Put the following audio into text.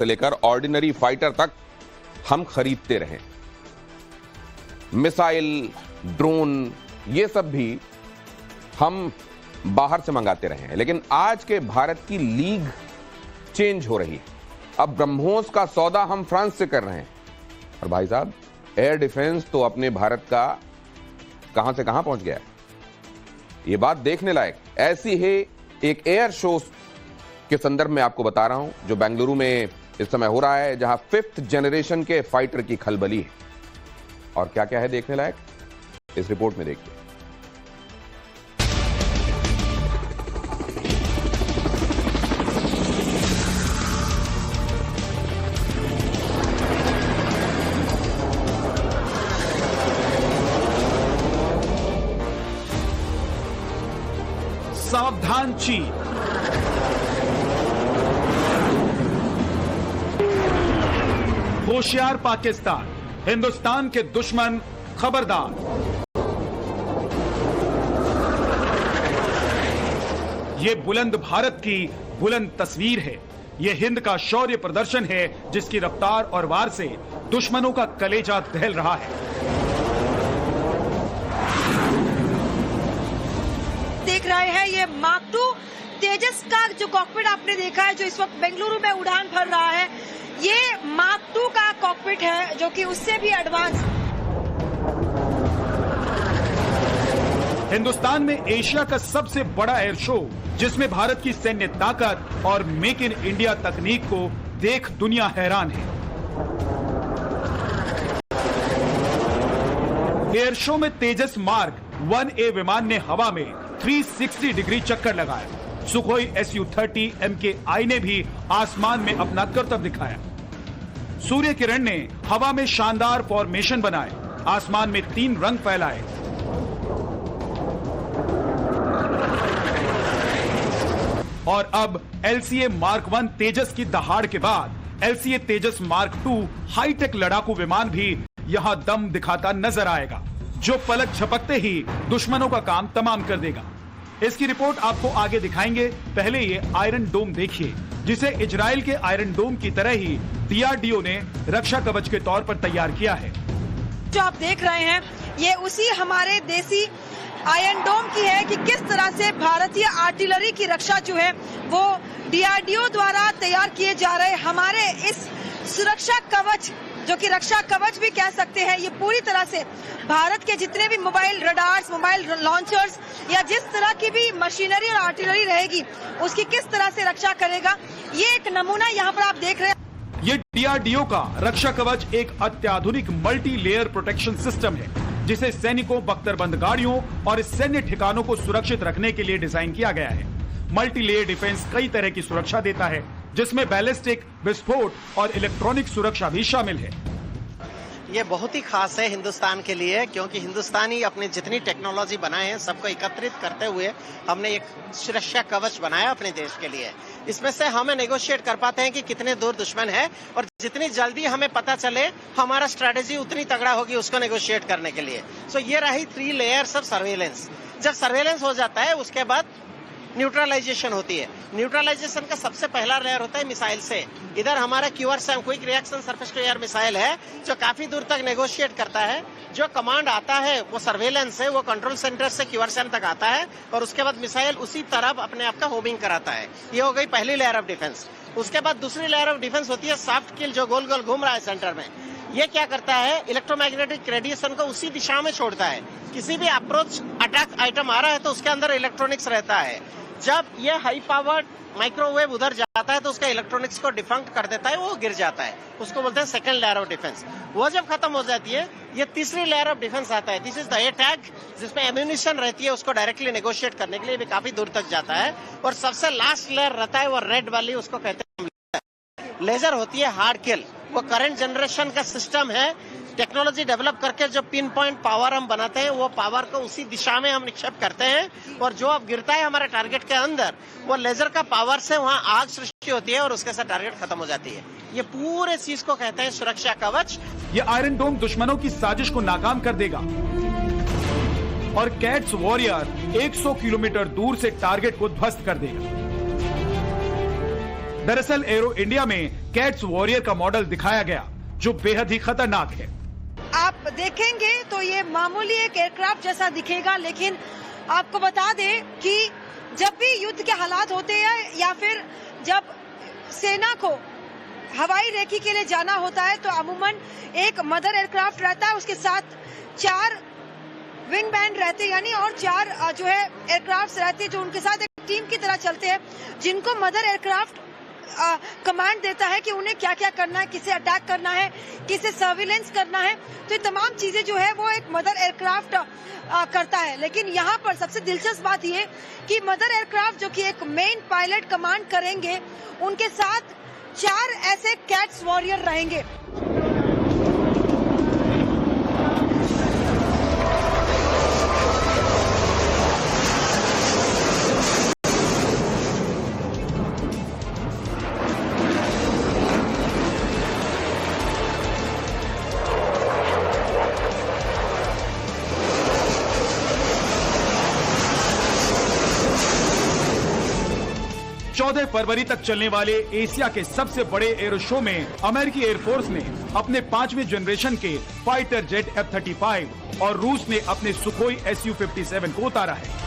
से लेकर ordinary fighter तक हम खरीदते रहे। मिसाइल, ड्रोन, ये सब भी हम बाहर से मंगाते रहे हैं। लेकिन आज के भारत की लीग चेंज हो रही है। अब ब्रह्मोस का सौदा हम फ्रांस से कर रहे हैं। और भाई साहब, एयर डिफेंस तो अपने भारत का कहां से कहां पहुंच गया है, ये बात देखने लायक। ऐसी ही एक एयर शो के संदर्भ में आपको बता रहा हूं, जो बेंगलुरु में इस समय हो रहा है, जहां 5th जनरेशन के फाइटर की खलबली है। और क्या क्या है देखने लायक, इस रिपोर्ट में देखिए। सावधान चीन, होशियार पाकिस्तान, हिंदुस्तान के दुश्मन खबरदार। ये बुलंद भारत की बुलंद तस्वीर है। ये हिंद का शौर्य प्रदर्शन है, जिसकी रफ्तार और वार से दुश्मनों का कलेजा दहल रहा है। देख रहे हैं ये मार्क 2 तेजस का जो कॉकपिट आपने देखा है, जो इस वक्त बेंगलुरु में उड़ान भर रहा है, ये मार्क 2 का कॉकपिट है, जो कि उससे भी एडवांस। हिंदुस्तान में एशिया का सबसे बड़ा एयर शो, जिसमें भारत की सैन्य ताकत और मेक इन इंडिया तकनीक को देख दुनिया हैरान है। एयर शो में तेजस मार्क 1A विमान ने हवा में 360 डिग्री चक्कर लगाया। सुखोई Su-30 MKI ने भी आसमान में अपना करतब दिखाया। सूर्य किरण ने हवा में शानदार फॉर्मेशन बनाए, आसमान में 3 रंग फैलाए। और अब LCA मार्क 1 तेजस की दहाड़ के बाद LCA तेजस मार्क 2 हाईटेक लड़ाकू विमान भी यहां दम दिखाता नजर आएगा, जो पलक झपकते ही दुश्मनों का काम तमाम कर देगा। इसकी रिपोर्ट आपको आगे दिखाएंगे। पहले ये आयरन डोम देखिए, जिसे इजराइल के आयरन डोम की तरह ही DRDO ने रक्षा कवच के तौर पर तैयार किया है। जो आप देख रहे हैं, ये उसी हमारे देसी आयरन डोम की है कि किस तरह से भारतीय आर्टिलरी की रक्षा जो है वो DRDO द्वारा तैयार किए जा रहे हमारे इस सुरक्षा कवच, जो कि रक्षा कवच भी कह सकते हैं, ये पूरी तरह से भारत के जितने भी मोबाइल रडार्स, मोबाइल लॉन्चर्स या जिस तरह की भी मशीनरी और आर्टिलरी रहेगी, उसकी किस तरह से रक्षा करेगा, ये एक नमूना यहाँ पर आप देख रहे हैं। ये DRDO का रक्षा कवच एक अत्याधुनिक मल्टी लेयर प्रोटेक्शन सिस्टम है, जिसे सैनिकों, बख्तरबंद गाड़ियों और सैन्य ठिकानों को सुरक्षित रखने के लिए डिजाइन किया गया है। मल्टी लेयर डिफेंस कई तरह की सुरक्षा देता है, जिसमें बैलिस्टिक, विस्फोट और इलेक्ट्रॉनिक सुरक्षा भी शामिल है। ये बहुत ही खास है हिंदुस्तान के लिए, क्योंकि हिंदुस्तानी अपनी जितनी टेक्नोलॉजी बनाए हैं सबको एकत्रित करते हुए हमने एक सुरक्षा कवच बनाया अपने देश के लिए। इसमें से हमें नेगोशिएट कर पाते हैं कि कितने दूर दुश्मन है, और जितनी जल्दी हमें पता चले हमारा स्ट्रेटेजी उतनी तगड़ा होगी उसको नेगोशिएट करने के लिए। सो ये रही 3 लेयर्स ऑफ सर्वेलेंस। जब सर्वेलेंस हो जाता है, उसके बाद न्यूट्रलाइजेशन होती है। न्यूट्रलाइजेशन का सबसे पहला लेयर होता है मिसाइल से। इधर हमारा QRSAM quick reaction surface to air missile है, जो काफी दूर तक नेगोशिएट करता है। जो कमांड आता है वो सर्वेलेंस है, वो कंट्रोल सेंटर से QRSAM तक आता है, और उसके बाद मिसाइल उसी तरफ अपने आप का होमिंग कराता है। ये हो गई पहली लेयर ऑफ डिफेंस। उसके बाद दूसरी लेयर ऑफ डिफेंस होती है सॉफ्ट किल, जो गोल गोल घूम रहा है सेंटर में। ये क्या करता है, इलेक्ट्रोमैग्नेटिक रेडिएशन को उसी दिशा में छोड़ता है। किसी भी अप्रोच अटैक आइटम आ रहा है तो उसके अंदर इलेक्ट्रॉनिक्स रहता है। जब ये हाई पावर्ड माइक्रोवेव उधर जाता है तो उसका इलेक्ट्रॉनिक्स को डिफंक्ट कर देता है, वो गिर जाता है। उसको बोलते हैं सेकंड लेयर ऑफ डिफेंस। वो जब खत्म हो जाती है, ये तीसरी लेयर ऑफ डिफेंस आता है। This is the air tag, जिसमें एम्यूनिशन रहती है, उसको डायरेक्टली नेगोशिएट करने के लिए भी काफी दूर तक जाता है। और सबसे लास्ट लेयर रहता है वो रेड वाली, उसको कहते हैं लेजर होती है हार्ड किल। वो करंट जनरेशन का सिस्टम है, टेक्नोलॉजी डेवलप करके जो पिन पॉइंट पावर हम बनाते हैं, वो पावर को उसी दिशा में हम निक्षेप करते हैं, और जो अब गिरता है हमारे टारगेट के अंदर, वो लेजर का पावर से वहाँ आग सृष्टि होती है और उसके साथ टारगेट खत्म हो जाती है। ये पूरे चीज को कहते हैं सुरक्षा कवच। ये आयरन डोम दुश्मनों की साजिश को नाकाम कर देगा, और कैट्स वॉरियर 100 किलोमीटर दूर से टारगेट को ध्वस्त कर देगा। दरअसल एरो इंडिया में कैट्स वॉरियर का मॉडल दिखाया गया जो बेहद ही खतरनाक है। आप देखेंगे तो ये मामूली एक एयरक्राफ्ट जैसा दिखेगा, लेकिन आपको बता दें कि जब भी युद्ध के हालात होते हैं या फिर जब सेना को हवाई रेकी के लिए जाना होता है तो अमूमन एक मदर एयरक्राफ्ट रहता है, उसके साथ 4 विंग बैंड रहते हैं, यानी और 4 जो है एयरक्राफ्ट रहते हैं जो उनके साथ एक टीम की तरह चलते हैं, जिनको मदर एयरक्राफ्ट कमांड देता है कि उन्हें क्या क्या करना है, किसे अटैक करना है, किसे सर्विलेंस करना है। तो ये तमाम चीजें जो है वो एक मदर एयरक्राफ्ट करता है। लेकिन यहाँ पर सबसे दिलचस्प बात ये कि मदर एयरक्राफ्ट जो कि एक मेन पायलट कमांड करेंगे, उनके साथ 4 ऐसे कैट्स वॉरियर रहेंगे। फरवरी तक चलने वाले एशिया के सबसे बड़े एरो शो में अमेरिकी एयरफोर्स ने अपने 5वें जनरेशन के फाइटर जेट F-35 और रूस ने अपने सुखोई Su-57 को उतारा है।